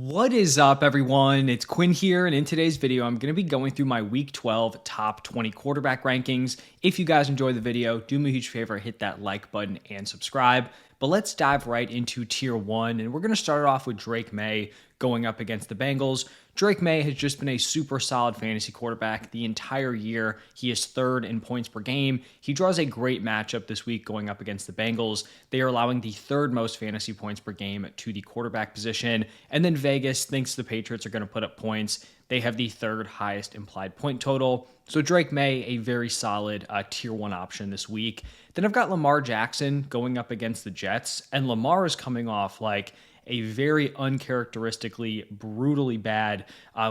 What is up, everyone? It's Quinn here, and in today's video, I'm going to be going through my Week 12 top 20 quarterback rankings. If you guys enjoy the video, do me a huge favor, hit that like button and subscribe. But let's dive right into Tier 1, and we're going to start it off with Drake May going up against the Bengals. Drake May has just been a super solid fantasy quarterback the entire year. He is third in points per game. He draws a great matchup this week going up against the Bengals. They are allowing the third most fantasy points per game to the quarterback position. And then Vegas thinks the Patriots are going to put up points. They have the third highest implied point total. So Drake May, a very solid tier 1 option this week. Then I've got Lamar Jackson going up against the Jets. And Lamar is coming off like a very uncharacteristically, brutally bad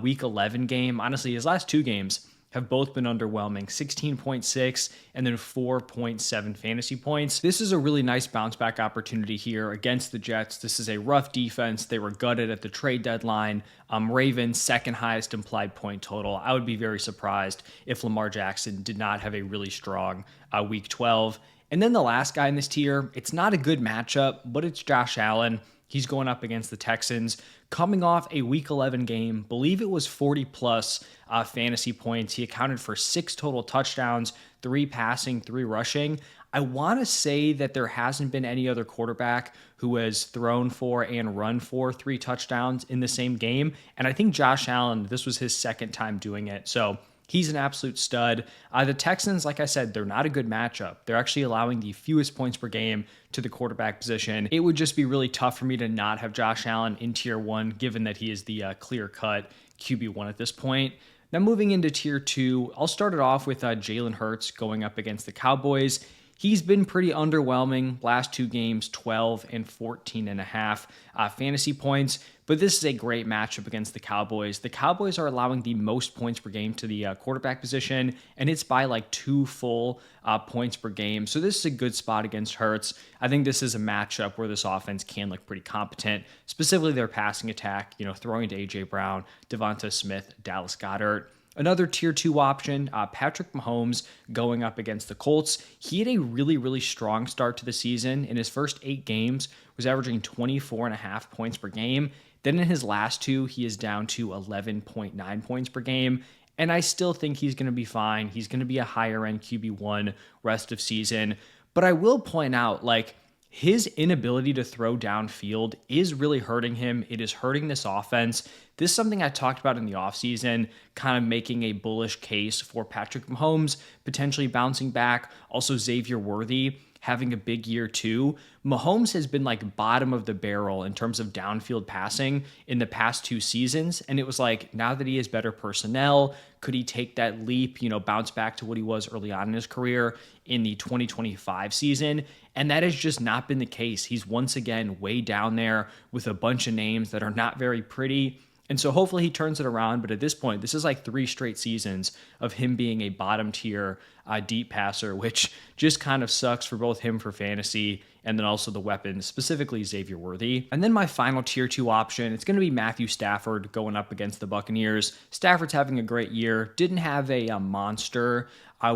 Week 11 game. Honestly, his last two games have both been underwhelming. 16.6 and then 4.7 fantasy points. This is a really nice bounce back opportunity here against the Jets. This is a rough defense. They were gutted at the trade deadline. Ravens, second highest implied point total. I would be very surprised if Lamar Jackson did not have a really strong Week 12. And then the last guy in this tier, it's not a good matchup, but it's Josh Allen. He's going up against the Texans, coming off a Week 11 game. Believe it was 40 plus fantasy points. He accounted for 6 total touchdowns, 3 passing, 3 rushing. I want to say that there hasn't been any other quarterback who has thrown for and run for 3 touchdowns in the same game. And I think Josh Allen, this was his second time doing it. So he's an absolute stud. The Texans, like I said, they're not a good matchup. They're actually allowing the fewest points per game to the quarterback position. It would just be really tough for me to not have Josh Allen in tier 1, given that he is the clear-cut QB1 at this point. Now moving into tier 2, I'll start it off with Jalen Hurts going up against the Cowboys. He's been pretty underwhelming. Last 2 games, 12 and 14 and a half fantasy points. But this is a great matchup against the Cowboys. The Cowboys are allowing the most points per game to the quarterback position, and it's by like 2 full points per game. So this is a good spot against Hurts. I think this is a matchup where this offense can look pretty competent, specifically their passing attack, throwing to A.J. Brown, Devonta Smith, Dallas Goedert. Another tier 2 option, Patrick Mahomes going up against the Colts. He had a really, really strong start to the season. In his first 8 games, was averaging 24.5 points per game. Then in his last 2, he is down to 11.9 points per game. And I still think he's going to be fine. He's going to be a higher end QB1 rest of season. But I will point out, his inability to throw downfield is really hurting him. It is hurting this offense. This is something I talked about in the offseason, kind of making a bullish case for Patrick Mahomes potentially bouncing back. Also, Xavier Worthy having a big year too. Mahomes has been bottom of the barrel in terms of downfield passing in the past 2 seasons. And it was now that he has better personnel, could he take that leap, bounce back to what he was early on in his career in the 2025 season? And that has just not been the case. He's once again way down there with a bunch of names that are not very pretty. And so hopefully he turns it around. But at this point, this is 3 straight seasons of him being a bottom tier deep passer, which just kind of sucks for both him for fantasy and then also the weapons, specifically Xavier Worthy. And then my final tier 2 option, it's going to be Matthew Stafford going up against the Buccaneers. Stafford's having a great year. Didn't have a monster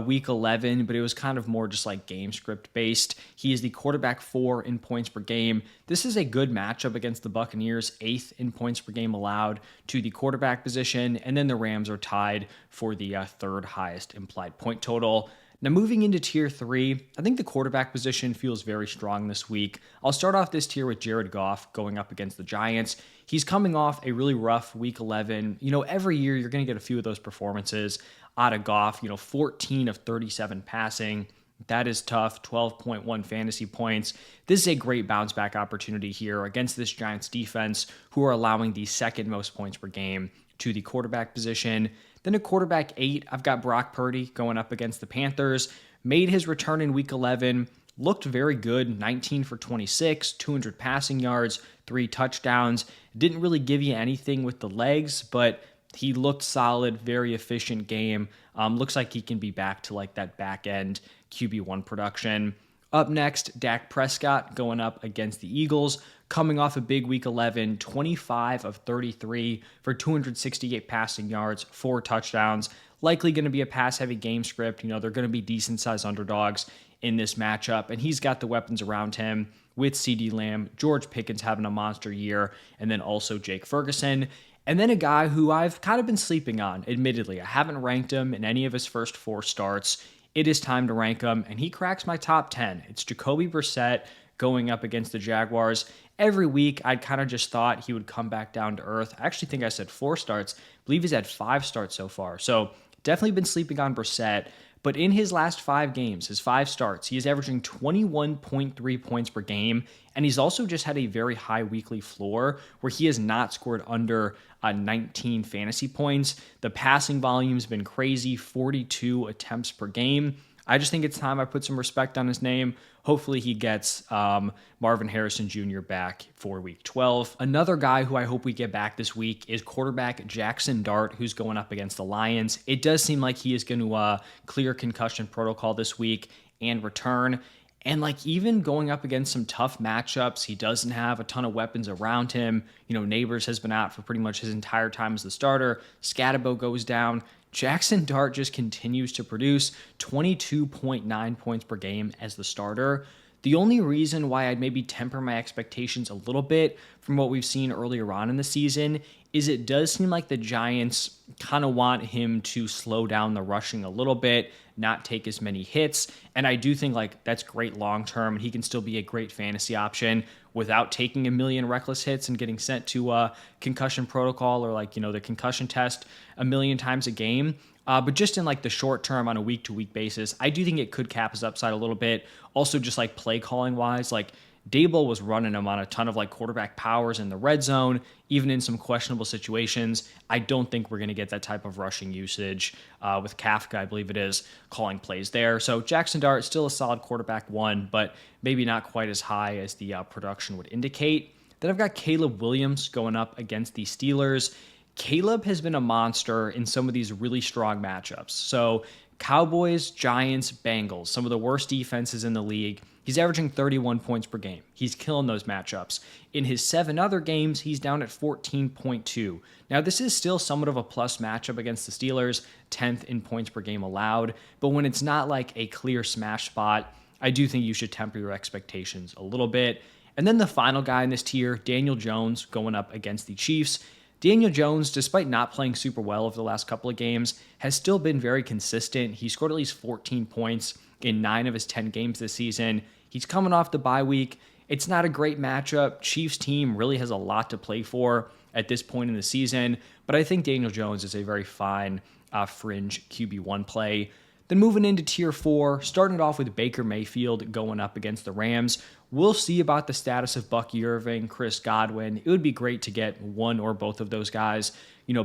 Week 11, but it was kind of more just game script based. He is the quarterback 4 in points per game. This is a good matchup against the Buccaneers, 8th in points per game allowed to the quarterback position, and then the Rams are tied for the 3rd highest implied point total. Now moving into tier 3, I think the quarterback position feels very strong this week. I'll start off this tier with Jared Goff going up against the Giants. He's coming off a really rough Week 11. Every year you're going to get a few of those performances out of Goff, 14 of 37 passing. That is tough, 12.1 fantasy points. This is a great bounce back opportunity here against this Giants defense, who are allowing the 2nd most points per game to the quarterback position. Then at quarterback 8, I've got Brock Purdy going up against the Panthers. Made his return in Week 11, looked very good, 19 for 26, 200 passing yards, 3 touchdowns. Didn't really give you anything with the legs, but he looked solid, very efficient game. Looks like he can be back to that back end QB1 production. Up next, Dak Prescott going up against the Eagles, coming off a big Week 11, 25 of 33 for 268 passing yards, 4 touchdowns. Likely going to be a pass-heavy game script. They're going to be decent-sized underdogs in this matchup, and he's got the weapons around him with CeeDee Lamb, George Pickens having a monster year, and then also Jake Ferguson. And then a guy who I've kind of been sleeping on, admittedly. I haven't ranked him in any of his first 4 starts. It is time to rank him, and he cracks my top 10. It's Jacoby Brissett going up against the Jaguars. Every week, I kind of just thought he would come back down to earth. I actually think I said 4 starts. I believe he's had 5 starts so far. So definitely been sleeping on Brissett. But in his last 5 games, his 5 starts, he is averaging 21.3 points per game. And he's also just had a very high weekly floor where he has not scored under 19 fantasy points. The passing volume's been crazy, 42 attempts per game. I just think it's time I put some respect on his name. Hopefully he gets Marvin Harrison Jr. back for week 12. Another guy who I hope we get back this week is quarterback Jackson Dart, who's going up against the Lions. It does seem like he is going to clear concussion protocol this week and return. And like even going up against some tough matchups, he doesn't have a ton of weapons around him. You know, Neighbors has been out for pretty much his entire time as the starter. Scatabo goes down. Jackson Dart just continues to produce 22.9 points per game as the starter. The only reason why I'd maybe temper my expectations a little bit from what we've seen earlier on in the season is it does seem like the Giants kind of want him to slow down the rushing a little bit, not take as many hits. And I do think like that's great long term, and he can still be a great fantasy option without taking a million reckless hits and getting sent to concussion protocol or like, you know, the concussion test a million times a game. But just in like the short term on a week to week basis, I do think it could cap his upside a little bit. Also just like play calling wise, like Dable was running him on a ton of like quarterback powers in the red zone, even in some questionable situations. I don't think we're going to get that type of rushing usage with Kafka, I believe it is, calling plays there. So Jackson Dart, still a solid quarterback 1, but maybe not quite as high as the production would indicate. Then I've got Caleb Williams going up against the Steelers. Caleb has been a monster in some of these really strong matchups. So Cowboys, Giants, Bengals, some of the worst defenses in the league. He's averaging 31 points per game. He's killing those matchups. In his 7 other games, he's down at 14.2. Now, this is still somewhat of a plus matchup against the Steelers, 10th in points per game allowed. But when it's not like a clear smash spot, I do think you should temper your expectations a little bit. And then the final guy in this tier, Daniel Jones, going up against the Chiefs. Daniel Jones, despite not playing super well over the last couple of games, has still been very consistent. He scored at least 14 points in 9 of his 10 games this season. He's coming off the bye week. It's not a great matchup. Chiefs team really has a lot to play for at this point in the season, but I think Daniel Jones is a very fine fringe QB1 play. Then moving into tier 4, starting it off with Baker Mayfield going up against the Rams. We'll see about the status of Bucky Irving, Chris Godwin. It would be great to get one or both of those guys,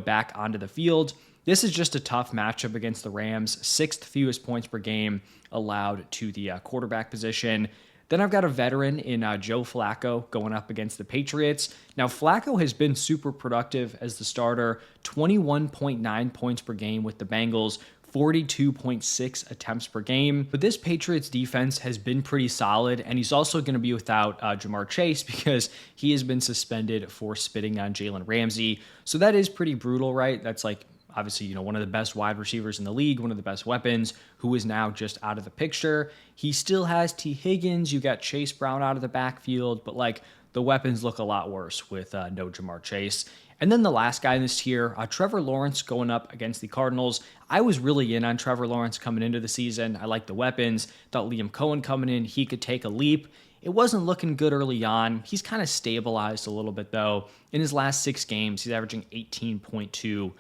back onto the field. This is just a tough matchup against the Rams. 6th fewest points per game allowed to the quarterback position. Then I've got a veteran in Joe Flacco going up against the Patriots. Now, Flacco has been super productive as the starter, 21.9 points per game with the Bengals, 42.6 attempts per game. But this Patriots defense has been pretty solid, and he's also going to be without Jamar Chase because he has been suspended for spitting on Jalen Ramsey. So that is pretty brutal, right? That's like obviously, one of the best wide receivers in the league, one of the best weapons, who is now just out of the picture. He still has T. Higgins. You got Chase Brown out of the backfield, but like the weapons look a lot worse with no Jamar Chase. And then the last guy in this tier, Trevor Lawrence going up against the Cardinals. I was really in on Trevor Lawrence coming into the season. I liked the weapons. Thought Liam Cohen coming in, he could take a leap. It wasn't looking good early on. He's kind of stabilized a little bit, though. In his last 6 games, he's averaging 18.2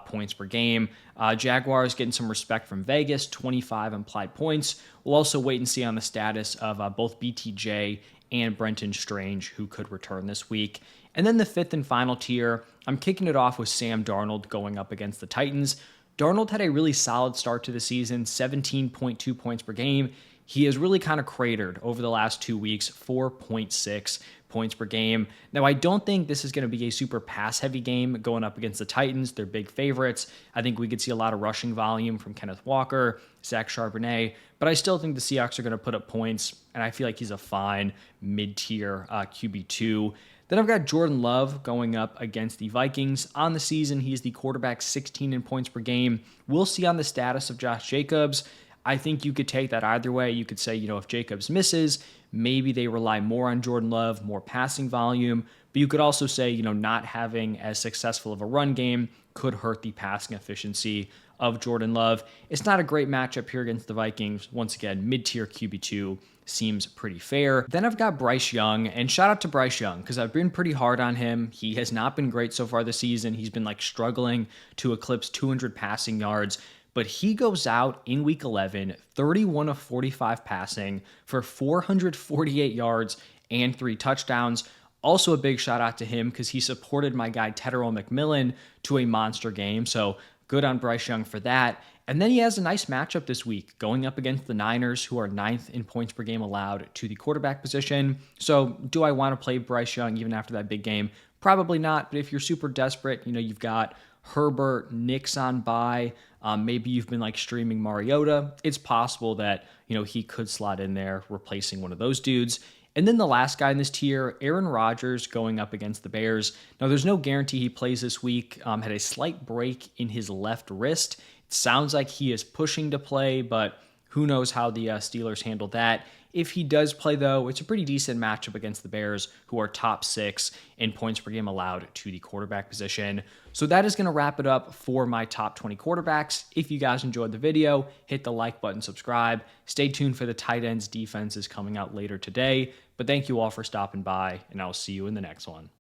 points per game. Jaguars getting some respect from Vegas, 25 implied points. We'll also wait and see on the status of both BTJ and Brenton Strange, who could return this week. And then the 5th and final tier, I'm kicking it off with Sam Darnold going up against the Titans. Darnold had a really solid start to the season, 17.2 points per game. He has really kind of cratered over the last 2 weeks, 4.6 points per game. Now, I don't think this is going to be a super pass-heavy game going up against the Titans. They're big favorites. I think we could see a lot of rushing volume from Kenneth Walker, Zach Charbonnet, but I still think the Seahawks are going to put up points, and I feel like he's a fine mid-tier QB2. Then I've got Jordan Love going up against the Vikings. On the season, he's the quarterback 16 in points per game. We'll see on the status of Josh Jacobs. I think you could take that either way. You could say, if Jacobs misses, maybe they rely more on Jordan Love, more passing volume. But you could also say, not having as successful of a run game could hurt the passing efficiency of Jordan Love. It's not a great matchup here against the Vikings. Once again, mid-tier QB2 seems pretty fair. Then I've got Bryce Young, and shout out to Bryce Young because I've been pretty hard on him. He has not been great so far this season. He's been struggling to eclipse 200 passing yards. But he goes out in week 11, 31 of 45 passing for 448 yards and 3 touchdowns. Also a big shout out to him because he supported my guy Tedero McMillan to a monster game. So good on Bryce Young for that. And then he has a nice matchup this week going up against the Niners, who are 9th in points per game allowed to the quarterback position. So do I want to play Bryce Young even after that big game? Probably not. But if you're super desperate, you've got Herbert, Nick's on bye. Maybe you've been streaming Mariota. It's possible that, he could slot in there replacing one of those dudes. And then the last guy in this tier, Aaron Rodgers going up against the Bears. Now, there's no guarantee he plays this week. Had a slight break in his left wrist. It sounds like he is pushing to play, but who knows how the Steelers handle that. If he does play, though, it's a pretty decent matchup against the Bears, who are top 6 in points per game allowed to the quarterback position. So that is going to wrap it up for my top 20 quarterbacks. If you guys enjoyed the video, hit the like button, subscribe. Stay tuned for the tight ends defenses coming out later today. But thank you all for stopping by, and I'll see you in the next one.